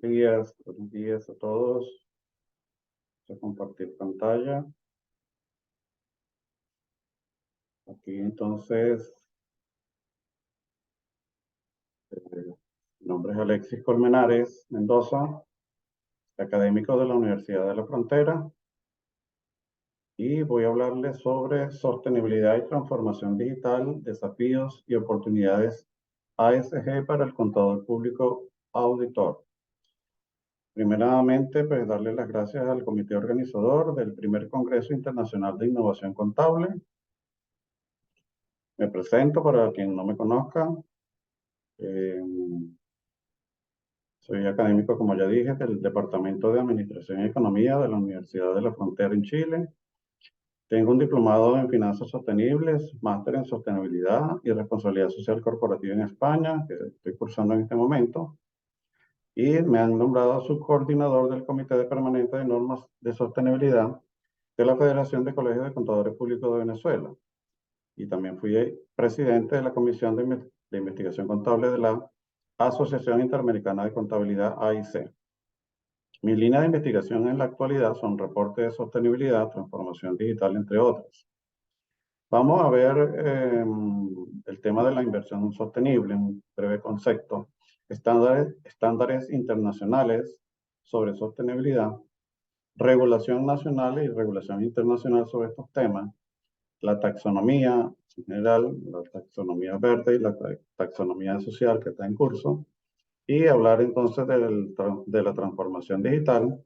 buenos días a todos. Voy a compartir pantalla. Aquí entonces, mi nombre es Alexis Colmenares Mendoza, académico de la Universidad de la Frontera, y voy a hablarles sobre sostenibilidad y transformación digital, desafíos y oportunidades ASG para el contador público auditor. Primeramente, pues darle las gracias al comité organizador del primer Congreso Internacional de Innovación Contable. Me presento para quien no me conozca. Eh, Soy académico, como ya dije, del Departamento de Administración y Economía de la Universidad de la Frontera en Chile. Tengo un diplomado en Finanzas Sostenibles, máster en Sostenibilidad y Responsabilidad Social Corporativa en España, que estoy cursando en este momento. Y me han nombrado subcoordinador del Comité de Permanente de Normas de Sostenibilidad de la Federación de Colegios de Contadores Públicos de Venezuela. Y también fui presidente de la Comisión de Investigación Contable de la Asociación Interamericana de Contabilidad, AIC. Mi línea de investigación en la actualidad son reportes de sostenibilidad, transformación digital, entre otras. Vamos a ver el tema de la inversión sostenible, un breve concepto, estándares internacionales sobre sostenibilidad, regulación nacional y regulación internacional sobre estos temas, la taxonomía en general, la taxonomía verde y la taxonomía social que está en curso, y hablar entonces de la transformación digital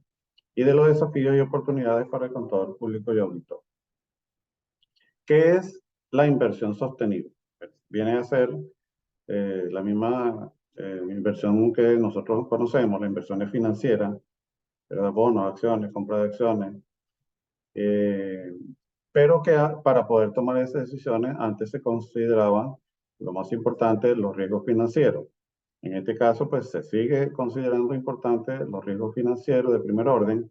y de los desafíos y oportunidades para el contador público y auditor. ¿Qué es la inversión sostenible? Viene a ser la misma inversión que nosotros conocemos, la inversión financiera, ¿verdad? Bonos, acciones, compra de acciones, pero que para poder tomar esas decisiones antes se consideraban lo más importante los riesgos financieros. En este caso, pues se sigue considerando importante los riesgos financieros de primer orden,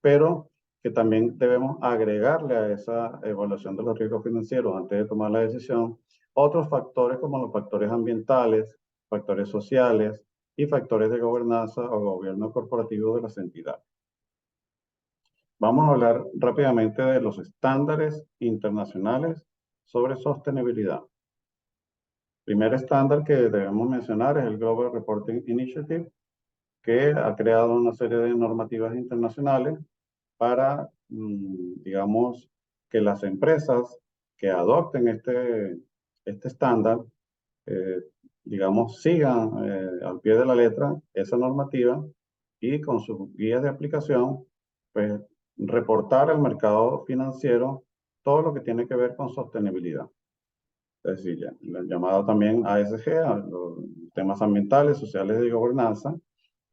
pero que también debemos agregarle a esa evaluación de los riesgos financieros antes de tomar la decisión otros factores como los factores ambientales, factores sociales y factores de gobernanza o gobierno corporativo de las entidades. Vamos a hablar rápidamente de los estándares internacionales sobre sostenibilidad. Primer estándar que debemos mencionar es el Global Reporting Initiative, que ha creado una serie de normativas internacionales para, digamos, que las empresas que adopten este estándar, digamos, sigan al pie de la letra esa normativa y con sus guías de aplicación, pues, reportar al mercado financiero todo lo que tiene que ver con sostenibilidad. Es decir, ya, llamado también ASG, a los temas ambientales, sociales y gobernanza,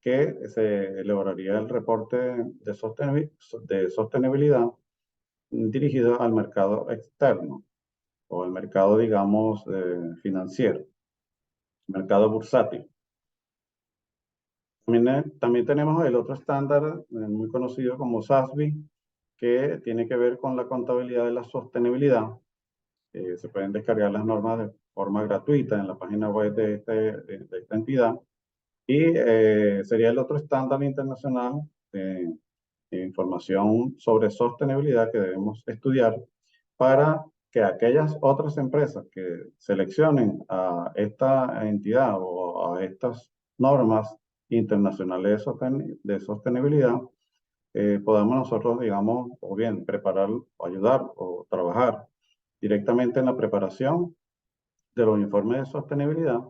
que se elaboraría el reporte de sostenibilidad dirigido al mercado externo o al mercado, digamos, financiero, mercado bursátil. También tenemos el otro estándar muy conocido como SASB, que tiene que ver con la contabilidad de la sostenibilidad. Se pueden descargar las normas de forma gratuita en la página web de esta entidad. Y sería el otro estándar internacional de información sobre sostenibilidad que debemos estudiar para que aquellas otras empresas que seleccionen a esta entidad o a estas normas internacionales de sostenibilidad, podamos nosotros, digamos, o bien preparar, o ayudar o trabajar directamente en la preparación de los informes de sostenibilidad,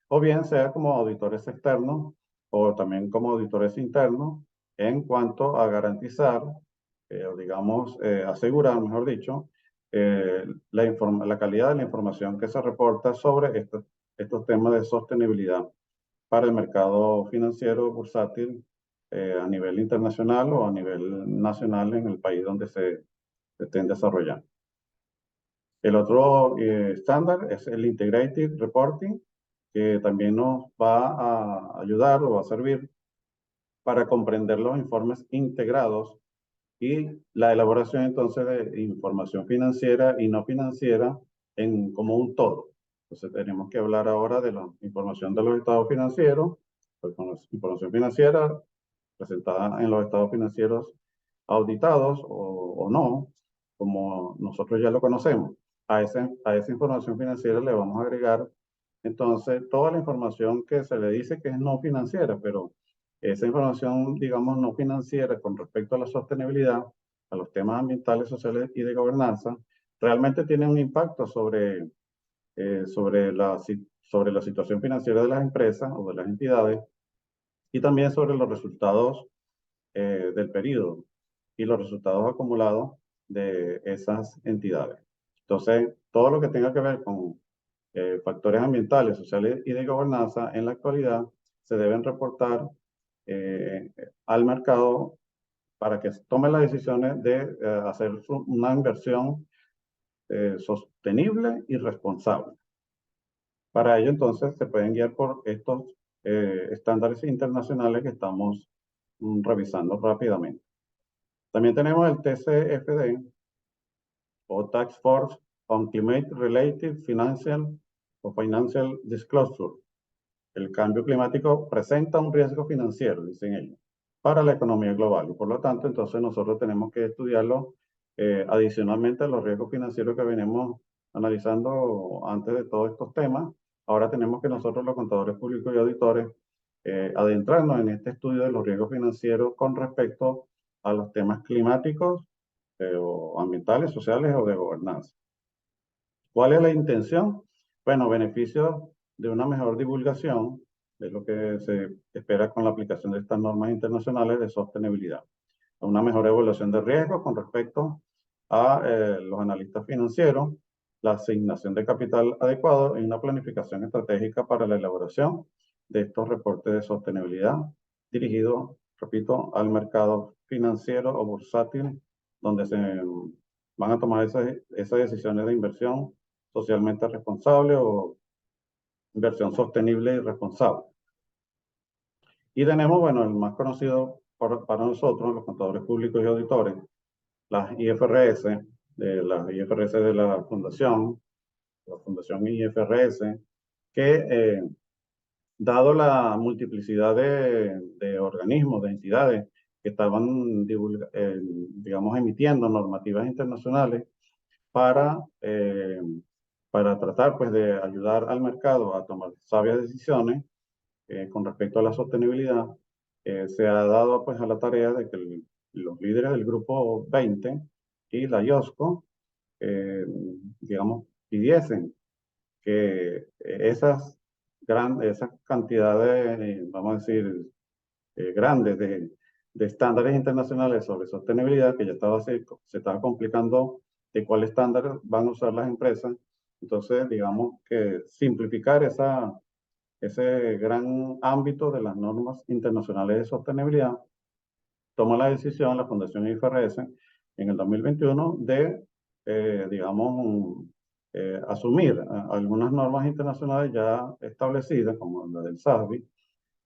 o bien sea como auditores externos o también como auditores internos en cuanto a garantizar, o digamos, asegurar, mejor dicho, la calidad de la información que se reporta sobre estos temas de sostenibilidad para el mercado financiero bursátil a nivel internacional o a nivel nacional en el país donde se estén desarrollando. El otro estándar es el Integrated Reporting, que también nos va a ayudar o va a servir para comprender los informes integrados y la elaboración entonces de información financiera y no financiera como un todo. Entonces tenemos que hablar ahora de la información de los estados financieros, Pues, información financiera presentada en los estados financieros auditados o no, como nosotros ya lo conocemos. A esa información financiera le vamos a agregar entonces toda la información que se le dice que es no financiera, pero esa información, digamos, no financiera con respecto a la sostenibilidad, a los temas ambientales, sociales y de gobernanza, realmente tiene un impacto sobre la situación financiera de las empresas o de las entidades y también sobre los resultados del periodo y los resultados acumulados de esas entidades. Entonces, todo lo que tenga que ver con factores ambientales, sociales y de gobernanza en la actualidad se deben reportar eh, al mercado para que tome las decisiones de hacer una inversión sostenible y responsable. Para ello, entonces, se pueden guiar por estos estándares internacionales que estamos revisando rápidamente. También tenemos el TCFD o Task Force on Climate-Related Financial o Financial Disclosure. El cambio climático presenta un riesgo financiero, dicen ellos, para la economía global y por lo tanto, entonces nosotros tenemos que estudiarlo adicionalmente a los riesgos financieros que venimos analizando antes de todos estos temas. Ahora tenemos que nosotros, los contadores públicos y auditores, adentrarnos en este estudio de los riesgos financieros con respecto a los temas climáticos, o ambientales, sociales o de gobernanza. ¿Cuál es la intención? Bueno, beneficios de una mejor divulgación, es lo que se espera con la aplicación de estas normas internacionales de sostenibilidad. Una mejor evaluación de riesgos con respecto a los analistas financieros, la asignación de capital adecuado y una planificación estratégica para la elaboración de estos reportes de sostenibilidad dirigidos, repito, al mercado financiero o bursátil, donde se van a tomar esas decisiones de inversión socialmente responsable o inversión sostenible y responsable. Y tenemos, bueno, el más conocido para nosotros, los contadores públicos y auditores, las IFRS, de la Fundación IFRS, que dado la multiplicidad de organismos, de entidades que estaban, digamos, emitiendo normativas internacionales para, para tratar pues, de ayudar al mercado a tomar sabias decisiones con respecto a la sostenibilidad, se ha dado pues, a la tarea de que los líderes del grupo 20 y la IOSCO, digamos, pidiesen que esas cantidades, vamos a decir, grandes de estándares internacionales sobre sostenibilidad, que ya se estaba complicando de cuál estándar van a usar las empresas. Entonces, digamos que simplificar ese gran ámbito de las normas internacionales de sostenibilidad, toma la decisión la Fundación IFRS en el 2021 de, digamos, asumir algunas normas internacionales ya establecidas, como la del SASB,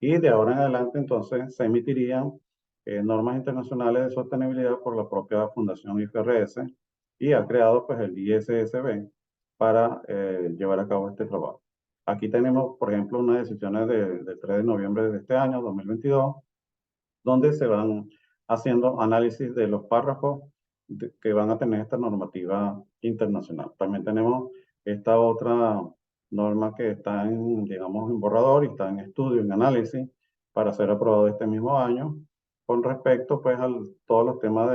y de ahora en adelante entonces se emitirían normas internacionales de sostenibilidad por la propia Fundación IFRS y ha creado pues el ISSB para llevar a cabo este trabajo. Aquí tenemos, por ejemplo, unas decisiones del 3 de noviembre de este año, 2022, donde se van haciendo análisis de los párrafos que van a tener esta normativa internacional. También tenemos esta otra norma que está en, digamos, en borrador y está en estudio, en análisis, para ser aprobado este mismo año, con respecto pues a todos los temas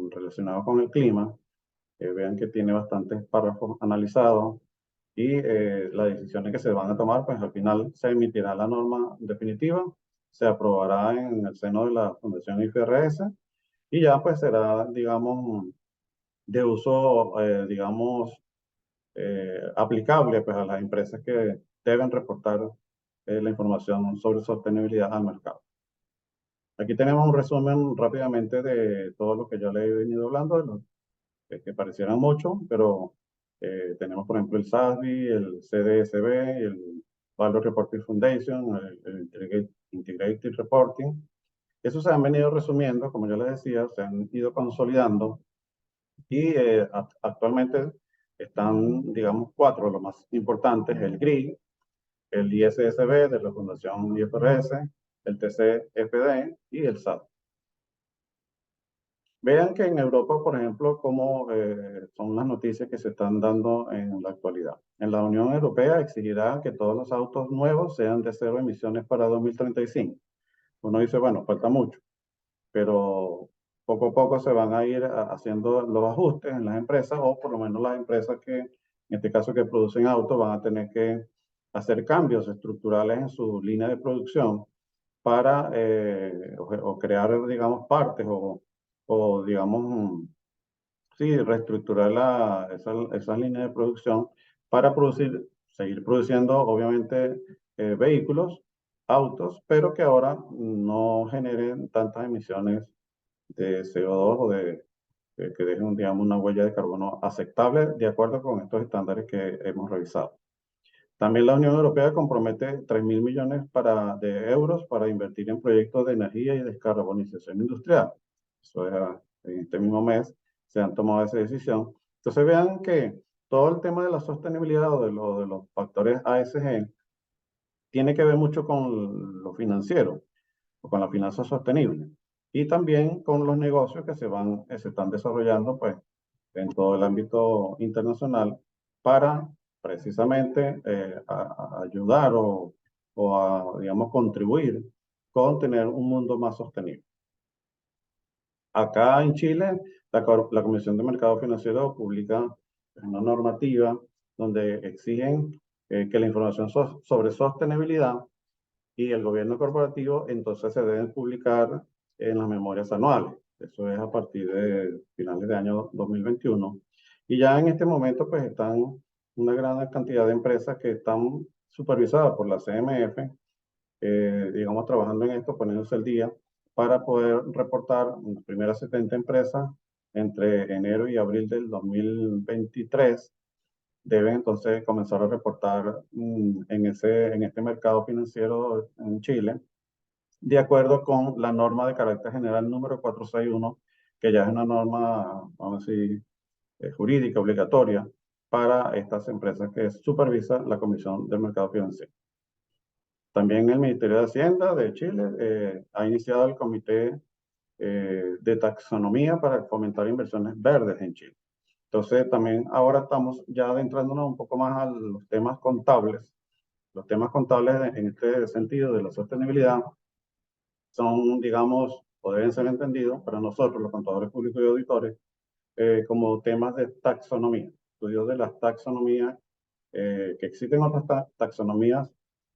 relacionados con el clima. Vean que tiene bastantes párrafos analizados y las decisiones que se van a tomar, pues al final se emitirá la norma definitiva, se aprobará en el seno de la Fundación IFRS y ya pues será, digamos, de uso, digamos, aplicable pues a las empresas que deben reportar la información sobre sostenibilidad al mercado. Aquí tenemos un resumen rápidamente de todo lo que yo le he venido hablando, de los que parecieran mucho, pero tenemos, por ejemplo, el SASB, el CDSB, el Value Reporting Foundation, el Integrated Reporting. Esos se han venido resumiendo, como yo les decía, se han ido consolidando y actualmente están, digamos, cuatro, los más importantes, el GRI, el ISSB de la Fundación IFRS, el TCFD y el SAT. Vean que en Europa, por ejemplo, cómo son las noticias que se están dando en la actualidad. En la Unión Europea exigirá que todos los autos nuevos sean de cero emisiones para 2035. Uno dice, bueno, falta mucho, pero poco a poco se van a ir haciendo los ajustes en las empresas, o por lo menos las empresas que, en este caso, que producen autos, van a tener que hacer cambios estructurales en su línea de producción para o crear, digamos, partes o digamos, sí, reestructurar esa línea de producción para producir, seguir produciendo, obviamente, vehículos, autos, pero que ahora no generen tantas emisiones de CO2 o que dejen, digamos, una huella de carbono aceptable de acuerdo con estos estándares que hemos revisado. También la Unión Europea compromete 3.000 millones de euros para invertir en proyectos de energía y descarbonización industrial. Eso era en este mismo mes, se han tomado esa decisión. Entonces vean que todo el tema de la sostenibilidad o de los factores ASG tiene que ver mucho con lo financiero o con la finanza sostenible y también con los negocios que se están desarrollando pues, en todo el ámbito internacional para precisamente ayudar o digamos, contribuir con tener un mundo más sostenible. Acá en Chile, la Comisión de Mercado Financiero publica una normativa donde exigen que la información sobre sostenibilidad y el gobierno corporativo entonces se deben publicar en las memorias anuales. Eso es a partir de finales de año 2021. Y ya en este momento pues están una gran cantidad de empresas que están supervisadas por la CMF, digamos, trabajando en esto, poniéndose al día para poder reportar las primeras 70 empresas entre enero y abril del 2023 deben entonces comenzar a reportar en este mercado financiero en Chile, de acuerdo con la norma de carácter general número 461, que ya es una norma, vamos a decir, jurídica obligatoria para estas empresas que supervisa la Comisión del Mercado Financiero. También el Ministerio de Hacienda de Chile ha iniciado el Comité de Taxonomía para fomentar inversiones verdes en Chile. Entonces, también ahora estamos ya adentrándonos un poco más a los temas contables. Los temas contables en este sentido de la sostenibilidad son, digamos, o deben ser entendidos para nosotros, los contadores públicos y auditores, como temas de taxonomía, estudios de las taxonomías, que existen otras taxonomías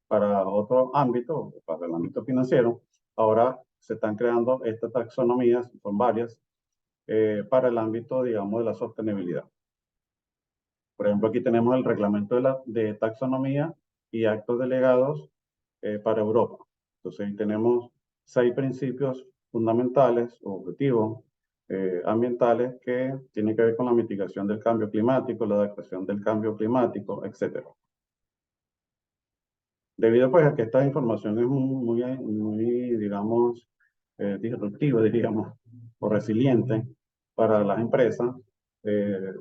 para otro ámbito, para el ámbito financiero. Ahora se están creando estas taxonomías, son varias, para el ámbito, digamos, de la sostenibilidad. Por ejemplo, aquí tenemos el reglamento de taxonomía y actos delegados para Europa. Entonces, ahí tenemos 6 principios fundamentales o objetivos ambientales que tienen que ver con la mitigación del cambio climático, la adaptación del cambio climático, etc. Debido pues a que esta información es muy digamos, disruptiva, diríamos, o resiliente para las empresas,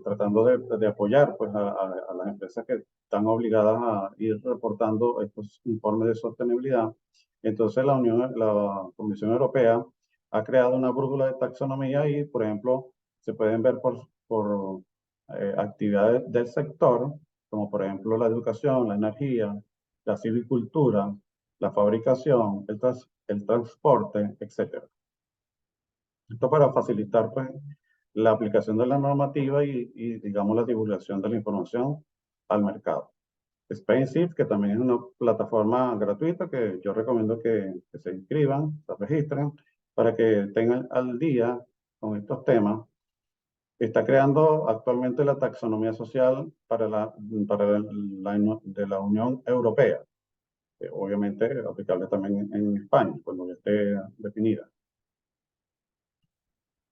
tratando de apoyar pues, a las empresas que están obligadas a ir reportando estos informes de sostenibilidad. Entonces la Comisión Europea ha creado una brújula de taxonomía y, por ejemplo, se pueden ver por actividades del sector, como por ejemplo la educación, la energía, la silvicultura, la fabricación, el transporte, etc. Esto para facilitar pues, la aplicación de la normativa y, digamos, la divulgación de la información al mercado. SpainSeed, que también es una plataforma gratuita que yo recomiendo que se inscriban, se registren, para que tengan al día con estos temas. Está creando actualmente la taxonomía social de la Unión Europea, obviamente aplicable también en España, cuando ya esté definida.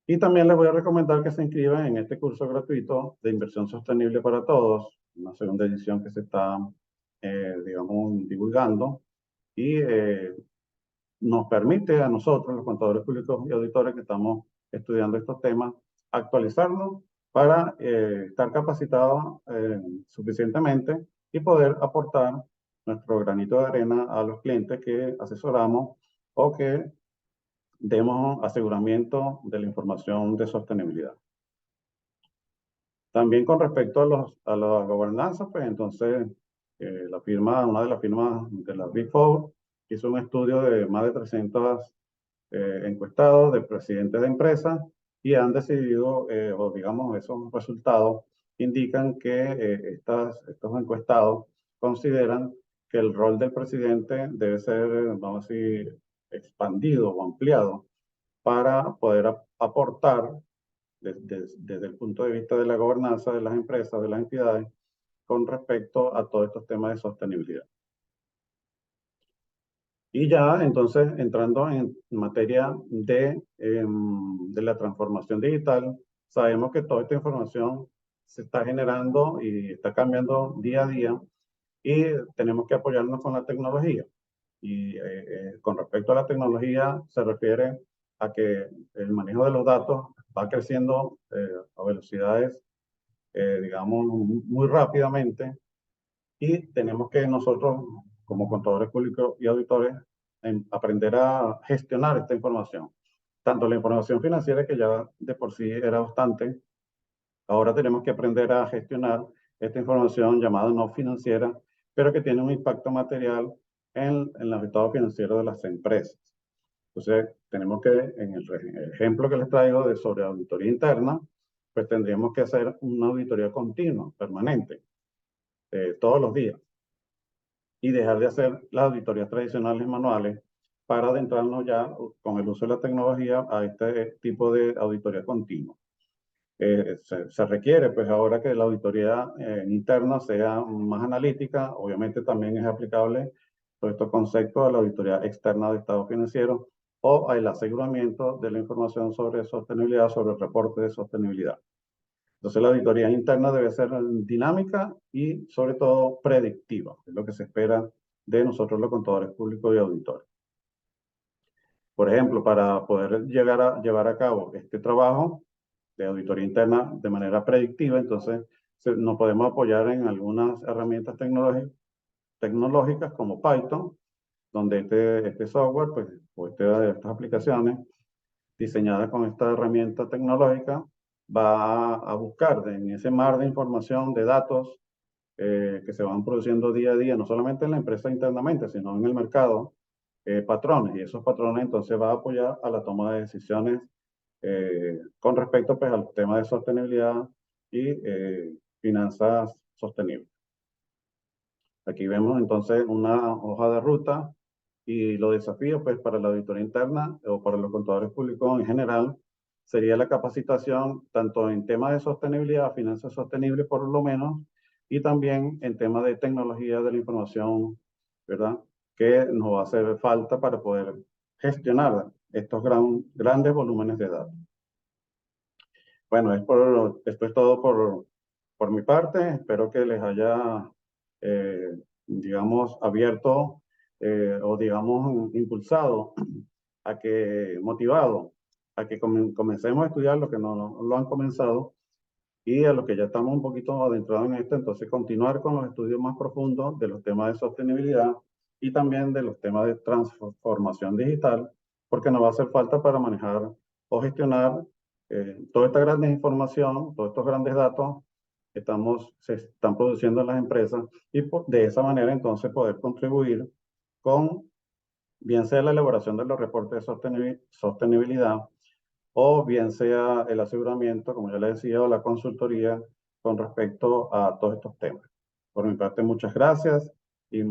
Y también les voy a recomendar que se inscriban en este curso gratuito de inversión sostenible para todos, una segunda edición que se está, digamos, divulgando y nos permite a nosotros, los contadores públicos y auditores que estamos estudiando estos temas, actualizarnos para estar capacitados suficientemente y poder aportar nuestro granito de arena a los clientes que asesoramos o que demos aseguramiento de la información de sostenibilidad. También con respecto a la gobernanza, pues entonces una de las firmas de la Big Four hizo un estudio de más de 300 encuestados de presidentes de empresas y han decidido, o digamos, esos resultados indican que estos encuestados consideran que el rol del presidente debe ser, vamos a decir, expandido o ampliado para poder aportar desde el punto de vista de la gobernanza de las empresas, de las entidades, con respecto a todos estos temas de sostenibilidad. Y ya entonces entrando en materia de la transformación digital, sabemos que toda esta información se está generando y está cambiando día a día y tenemos que apoyarnos con la tecnología. Y con respecto a la tecnología se refiere a que el manejo de los datos va creciendo a velocidades, digamos, muy rápidamente y tenemos que nosotros, como contadores públicos y auditores, aprender a gestionar esta información. Tanto la información financiera, que ya de por sí era bastante, ahora tenemos que aprender a gestionar esta información llamada no financiera, pero que tiene un impacto material en los estados financieros de las empresas. Entonces, tenemos que, en el ejemplo que les traigo de sobre auditoría interna, pues tendríamos que hacer una auditoría continua, permanente, todos los días, y dejar de hacer las auditorías tradicionales manuales para adentrarnos ya con el uso de la tecnología a este tipo de auditoría continua. Se requiere, pues ahora que la auditoría interna sea más analítica, obviamente también es aplicable todos estos conceptos a la auditoría externa de estado financiero o al aseguramiento de la información sobre sostenibilidad, sobre el reporte de sostenibilidad. Entonces la auditoría interna debe ser dinámica y sobre todo predictiva, es lo que se espera de nosotros los contadores públicos y auditores. Por ejemplo, para poder llevar a cabo este trabajo de auditoría interna de manera predictiva, entonces nos podemos apoyar en algunas herramientas tecnológicas como Python, donde este software, pues, o estas aplicaciones diseñadas con esta herramienta tecnológica, va a buscar en ese mar de información, de datos que se van produciendo día a día, no solamente en la empresa internamente, sino en el mercado, patrones. Y esos patrones entonces va a apoyar a la toma de decisiones con respecto, pues, al tema de sostenibilidad y finanzas sostenibles. Aquí vemos entonces una hoja de ruta y los desafíos, pues, para la auditoría interna o para los contadores públicos en general sería la capacitación tanto en temas de sostenibilidad, finanzas sostenibles por lo menos, y también en temas de tecnología de la información, ¿verdad? Que nos va a hacer falta para poder gestionar estos grandes volúmenes de datos. Bueno, esto es todo por mi parte. Espero que les haya, digamos, abierto o, digamos, impulsado motivado a que comencemos a estudiar lo que no lo han comenzado y a los que ya estamos un poquito adentrados en esto, entonces continuar con los estudios más profundos de los temas de sostenibilidad y también de los temas de transformación digital, porque nos va a hacer falta para manejar o gestionar toda esta gran información, todos estos grandes datos que se están produciendo en las empresas y de esa manera entonces poder contribuir con, bien sea la elaboración de los reportes de sostenibilidad o bien sea el aseguramiento, como ya le decía, o la consultoría con respecto a todos estos temas. Por mi parte, muchas gracias y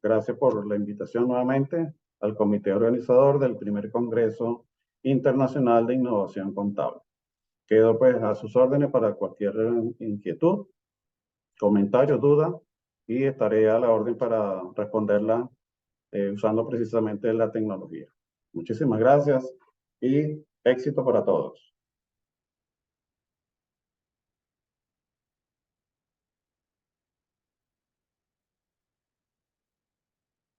gracias por la invitación nuevamente al comité organizador del primer Congreso Internacional de Innovación Contable. Quedo pues a sus órdenes para cualquier inquietud, comentario, duda y estaré a la orden para responderla usando precisamente la tecnología. Muchísimas gracias y éxito para todos.